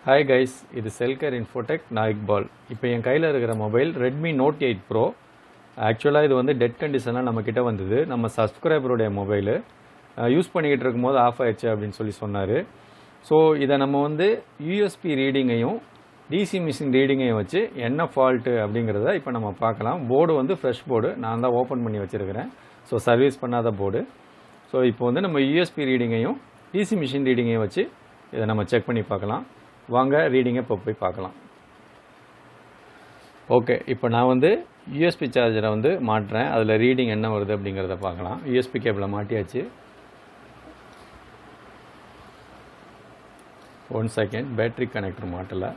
Hi guys, இது Cellcare Infotech நாய்க் பால். இப்போ என் கையில் இருக்கிற மொபைல் Redmi Note 8 Pro. ஆக்சுவலாக இது வந்து டெட் கண்டிஷனாக நம்மக்கிட்ட வந்தது. நம்ம சப்ஸ்கிரைபருடைய மொபைலு யூஸ் பண்ணிக்கிட்டு இருக்கும்போது ஆஃப் ஆயிடுச்சு அப்படின்னு சொன்னார். ஸோ இதை நம்ம வந்து யூஎஸ்பி ரீடிங்கையும் டிசி மிஷின் ரீடிங்கையும் வச்சு என்ன ஃபால்ட்டு அப்படிங்கிறத இப்போ நம்ம பார்க்கலாம். போர்டு வந்து ஃப்ரெஷ் போர்டு, நான் தான் ஓப்பன் பண்ணி வச்சுருக்கிறேன். ஸோ சர்வீஸ் பண்ணாத போர்டு. ஸோ இப்போ வந்து நம்ம யூஎஸ்பி ரீடிங்கையும் டிசி மிஷின் ரீடிங்கையும் வச்சு இதை நம்ம செக் பண்ணி பார்க்கலாம். வாங்க ரீடிங்கை இப்போ போய் பார்க்கலாம். ஓகே, இப்போ நான் வந்து யூஎஸ்பி சார்ஜரை வந்து மாட்டுறேன். அதில் ரீடிங் என்ன வருது அப்படிங்கிறத பார்க்கலாம். யூஎஸ்பி கேபிளை மாட்டியாச்சு. 1 செகண்ட், பேட்ரி கனெக்டர் மாட்டலை.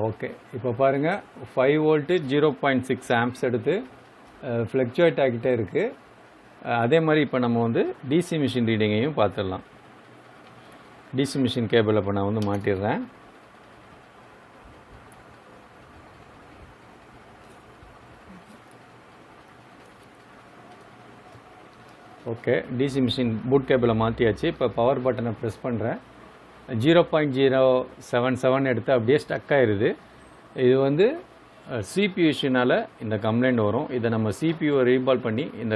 ஓகே, இப்போ பாருங்கள் 5 வோல்ட்டு 0.6 ஆம்ப்ஸ் எடுத்து ஃப்ளக்சுவேட் ஆகிட்டே இருக்குது. அதே மாதிரி இப்போ நம்ம வந்து டிசி மிஷின் ரீடிங்கையும் பார்த்துடலாம். டிசி மிஷின் கேபிள் இப்போ நான் வந்து மாட்டிடுறேன். ஓகே, டிசி மிஷின் பூட் கேபிளை மாற்றியாச்சு. இப்போ பவர் பட்டனை ப்ரெஸ் பண்ணுறேன். 0.077 எடுத்து அப்படியே ஸ்டக் ஆயிடுது. இது வந்து சிபியூ இஷ்யூனால் இந்த கம்ப்ளைண்ட் வரும். இதை நம்ம சிபியூவை ரீபால் பண்ணி இந்த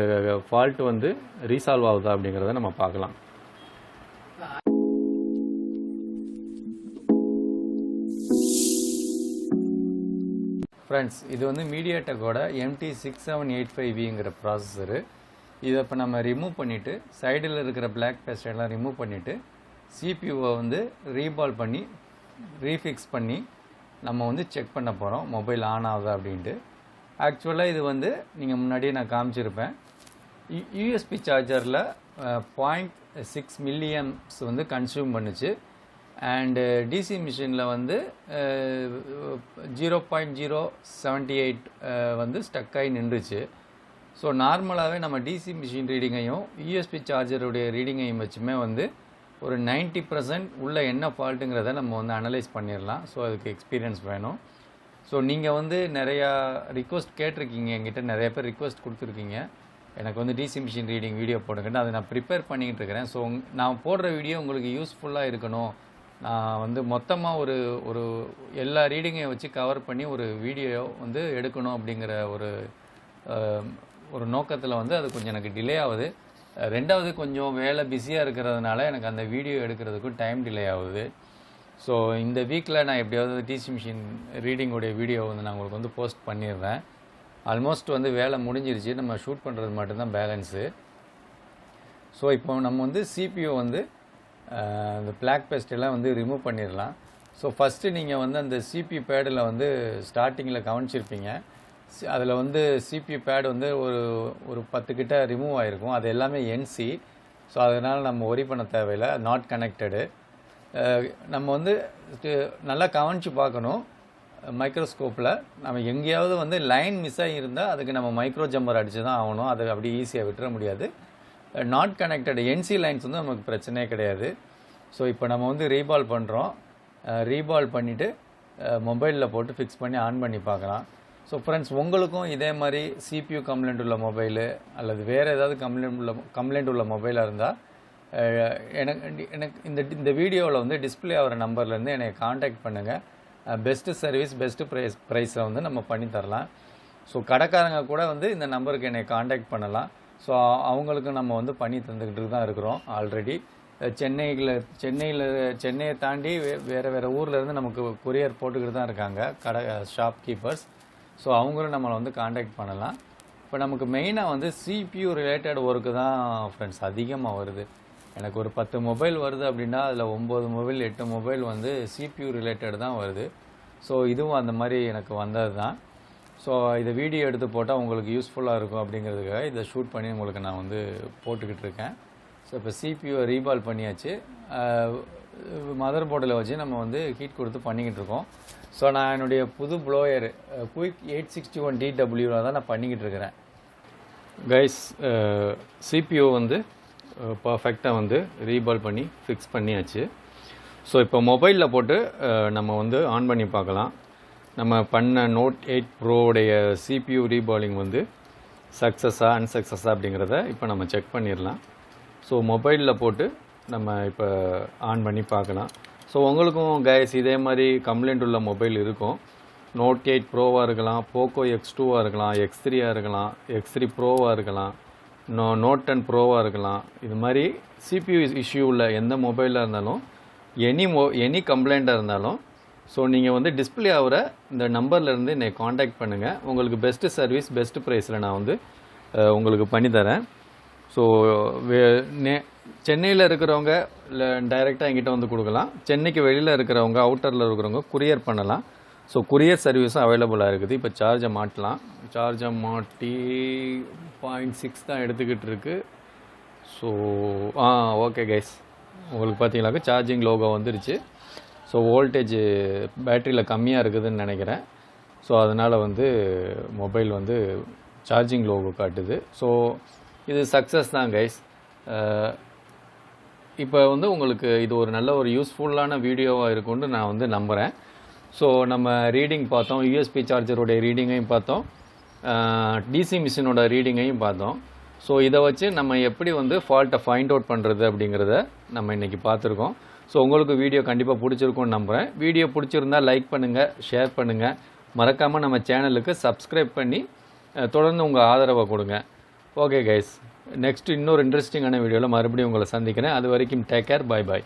ஃபால்ட் வந்து ரீசால்வ் ஆகுதா அப்படிங்கிறத நம்ம பார்க்கலாம். ஃப்ரெண்ட்ஸ், இது வந்து மீடியாடெக்கோட MT6785Vங்கிற ப்ராசஸரு. இதை இப்போ நம்ம ரிமூவ் பண்ணிவிட்டு சைடில் இருக்கிற பிளாக் பேஸ்ட் எல்லாம் ரிமூவ் பண்ணிவிட்டு சிபியூவை வந்து ரீபால் பண்ணி ரீஃபிக்ஸ் பண்ணி நம்ம வந்து செக் பண்ண போகிறோம் மொபைல் ஆன் ஆகுதா அப்படின்ட்டு. ஆக்சுவலாக இது வந்து நீங்கள் முன்னாடியே நான் காமிச்சிருப்பேன். யூஎஸ்பி சார்ஜரில் 0.6 மில்லியம்ஸ் வந்து கன்சியூம் பண்ணுச்சு. அண்டு டிசி மிஷினில் வந்து 0.078 வந்து ஸ்டக் ஆகி நின்றுச்சு. ஸோ நார்மலாகவே நம்ம டிசி மிஷின் ரீடிங்கையும் யூஎஸ்பி சார்ஜருடைய ரீடிங்கையும் வச்சுமே வந்து ஒரு 90% உள்ள என்ன ஃபால்ட்டுங்கிறத நம்ம வந்து அனலைஸ் பண்ணிடலாம். ஸோ அதுக்கு எக்ஸ்பீரியன்ஸ் வேணும். ஸோ நீங்கள் வந்து நிறையா ரிக்வஸ்ட் கேட்டிருக்கீங்க, என்கிட்ட நிறைய பேர் ரிக்வஸ்ட் கொடுத்துருக்கீங்க, எனக்கு வந்து டிசி மிஷின் ரீடிங் வீடியோ போடுங்கன்னு. அதை நான் ப்ரிப்பேர் பண்ணிக்கிட்டு இருக்கிறேன். ஸோ நான் போடுற வீடியோ உங்களுக்கு யூஸ்ஃபுல்லாக இருக்கணும், நான் வந்து மொத்தமாக ஒரு எல்லா ரீடிங்கையும் வச்சு கவர் பண்ணி ஒரு வீடியோ வந்து எடுக்கணும் அப்படிங்கிற ஒரு நோக்கத்தில் வந்து அது கொஞ்சம் எனக்கு டிலே ஆகுது. ரெண்டாவது, கொஞ்சம் வேலை பிஸியாக இருக்கிறதுனால எனக்கு அந்த வீடியோ எடுக்கிறதுக்கும் டைம் டிலே ஆகுது. ஸோ இந்த வீக்கில் நான் எப்படியாவது டிசி மிஷின் ரீடிங்கோடைய வீடியோ வந்து நான் உங்களுக்கு வந்து போஸ்ட் பண்ணிடுறேன். ஆல்மோஸ்ட் வந்து வேலை முடிஞ்சிருச்சு, நம்ம ஷூட் பண்ணுறது மட்டும்தான் பேலன்ஸு. ஸோ இப்போ நம்ம வந்து சிபியூ வந்து இந்த பிளாக் பேஸ்டெல்லாம் வந்து ரிமூவ் பண்ணிடலாம். ஸோ ஃபஸ்ட்டு நீங்கள் வந்து அந்த சிபியூ பேடில் வந்து ஸ்டார்டிங்கில் கவனிச்சிருப்பீங்க. அதில் வந்து சிபியூ பேட் வந்து ஒரு 10 கிட்ட ரிமூவ் ஆகிருக்கும். அது எல்லாமே என்சி. ஸோ அதனால் நம்ம ஒரி பண்ண தேவையில்லை, நாட் கனெக்டடு. நம்ம வந்து நல்லா கவனித்து பார்க்கணும். மைக்ரோஸ்கோப்பில் நம்ம எங்கேயாவது வந்து லைன் மிஸ் ஆகியிருந்தால் அதுக்கு நம்ம மைக்ரோ ஜம்பர் அடித்து தான் ஆகணும். அது அப்படி ஈஸியாக விட்டுற முடியாது. நாட் கனெக்டட் என்சி லைன்ஸ் வந்து நமக்கு பிரச்சனையே கிடையாது. ஸோ இப்போ நம்ம வந்து ரீபால் பண்ணுறோம். ரீபால் பண்ணிவிட்டு மொபைலில் போட்டு ஃபிக்ஸ் பண்ணி ஆன் பண்ணி பார்க்கலாம். ஸோ ஃப்ரெண்ட்ஸ், உங்களுக்கும் இதே மாதிரி சிபியூ கம்ப்ளைண்ட் உள்ள மொபைலு அல்லது வேறு ஏதாவது கம்ப்ளைண்ட் உள்ள மொபைலாக இருந்தால் எனக்கு இந்த வீடியோவில் வந்து டிஸ்பிளே ஆகிற நம்பர்லேருந்து என்னை காண்டாக்ட் பண்ணுங்கள். பெஸ்ட்டு சர்வீஸ், பெஸ்ட்டு ப்ரைஸில் வந்து நம்ம பண்ணித்தரலாம். ஸோ கடைக்காரங்க கூட வந்து இந்த நம்பருக்கு என்னை காண்டாக்ட் பண்ணலாம். ஸோ அவங்களுக்கு நம்ம வந்து பண்ணி தந்துக்கிட்டு தான் இருக்கிறோம். ஆல்ரெடி சென்னையை தாண்டி வேறு ஊர்லேருந்து நமக்கு கொரியர் போட்டுக்கிட்டு தான் இருக்காங்க ஷாப் கீப்பர்ஸ். ஸோ அவங்களும் நம்மளை வந்து காண்டாக்ட் பண்ணலாம். இப்போ நமக்கு மெயினாக வந்து சிபியூ ரிலேட்டட் ஒர்க்கு தான் ஃப்ரெண்ட்ஸ் அதிகமாக வருது. எனக்கு ஒரு 10 மொபைல் வருது அப்படின்னா அதில் 9 மொபைல் 8 மொபைல் வந்து சிபியூ ரிலேட்டட் தான் வருது. ஸோ இதுவும் அந்த மாதிரி எனக்கு வந்தது தான். ஸோ இதை வீடியோ எடுத்து போட்டால் உங்களுக்கு யூஸ்ஃபுல்லாக இருக்கும் அப்படிங்கிறதுக்காக இதை ஷூட் பண்ணி உங்களுக்கு நான் வந்து போட்டுக்கிட்டு இருக்கேன். ஸோ இப்போ சிபியூவை ரீபால் பண்ணியாச்சு. மதர் போர்டில் வச்சு நம்ம வந்து ஹீட் கொடுத்து பண்ணிக்கிட்டு இருக்கோம். ஸோ நான் என்னுடைய புது ப்ளோயர் குயிக் 861DW தான் நான் பண்ணிக்கிட்டு இருக்கிறேன். கைஸ், சிபியூ வந்து பர்ஃபெக்டாக வந்து ரீபால் பண்ணி ஃபிக்ஸ் பண்ணியாச்சு. ஸோ இப்போ மொபைலில் போட்டு நம்ம வந்து ஆன் பண்ணி பார்க்கலாம். நம்ம பண்ண Note 8 Proடைய சிபியூ ரீபாலிங் வந்து சக்ஸஸா அன்சக்ஸஸா அப்படிங்கிறத இப்போ நம்ம செக் பண்ணிடலாம். ஸோ மொபைலில் போட்டு நம்ம இப்போ ஆன் பண்ணி பார்க்கலாம். ஸோ உங்களுக்கும் கைஸ் இதே மாதிரி கம்ப்ளைண்ட் உள்ள மொபைல் இருக்கும். நோட் 8 ப்ரோவாக இருக்கலாம், போக்கோ X2வாக இருக்கலாம், X3ஆக இருக்கலாம், X3 ப்ரோவாக இருக்கலாம், நோட் 10 ப்ரோவாக இருக்கலாம். இது மாதிரி CPU இஷ்யூ உள்ள எந்த மொபைலாக இருந்தாலும் எனி கம்ப்ளைண்ட்டாக இருந்தாலும் ஸோ நீங்கள் வந்து டிஸ்பிளே ஆகிற இந்த நம்பர்லேருந்து என்னை காண்டாக்ட் பண்ணுங்கள். உங்களுக்கு பெஸ்ட்டு சர்வீஸ் பெஸ்ட்டு ப்ரைஸில் நான் வந்து உங்களுக்கு பண்ணித்தரேன். ஸோ சென்னையில் இருக்கிறவங்க இல்லை டைரெக்டாக எங்கிட்ட வந்து கொடுக்கலாம். சென்னைக்கு வெளியில் இருக்கிறவங்க அவுட்டரில் இருக்கிறவங்க குரியர் பண்ணலாம். ஸோ குரியர் சர்வீஸும் அவைலபிளாக இருக்குது. இப்போ சார்ஜை மாட்டலாம். சார்ஜை மாட்டி 0.6 தான் எடுத்துக்கிட்டு இருக்கு. ஸோ ஓகே கைஸ், உங்களுக்கு பார்த்தீங்கன்னாக்கா சார்ஜிங் லோகோ வந்துருச்சு. ஸோ வோல்டேஜ் பேட்டரியில் கம்மியாக இருக்குதுன்னு நினைக்கிறேன். ஸோ அதனால் வந்து மொபைல் வந்து சார்ஜிங் லோகோ காட்டுது. ஸோ இது சக்ஸஸ் தான் கைஸ். இப்போ வந்து உங்களுக்கு இது ஒரு நல்ல ஒரு யூஸ்ஃபுல்லான வீடியோவாக இருக்கும்னு நான் வந்து நம்புகிறேன். ஸோ நம்ம ரீடிங் பார்த்தோம், யூஎஸ்பி சார்ஜருடைய ரீடிங்கையும் பார்த்தோம், டிசி மிஷினோட ரீடிங்கையும் பார்த்தோம். ஸோ இதை வச்சு நம்ம எப்படி வந்து ஃபால்ட்டை ஃபைண்ட் அவுட் பண்ணுறது அப்படிங்கிறத நம்ம இன்றைக்கி பார்த்துருக்கோம். ஸோ உங்களுக்கு வீடியோ கண்டிப்பாக பிடிச்சிருக்கும்னு நம்புகிறேன். வீடியோ பிடிச்சிருந்தால் லைக் பண்ணுங்கள், ஷேர் பண்ணுங்கள், மறக்காமல் நம்ம சேனலுக்கு சப்ஸ்கிரைப் பண்ணி தொடர்ந்து உங்கள் ஆதரவை கொடுங்க. ஓகே கைஸ், நெக்ஸ்ட் இன்னொரு இன்ட்ரெஸ்டிங்கான வீடியோவில் மறுபடியும் உங்களை சந்திக்கிறேன். அது வரைக்கும் டேக் கேர், பாய் பாய்.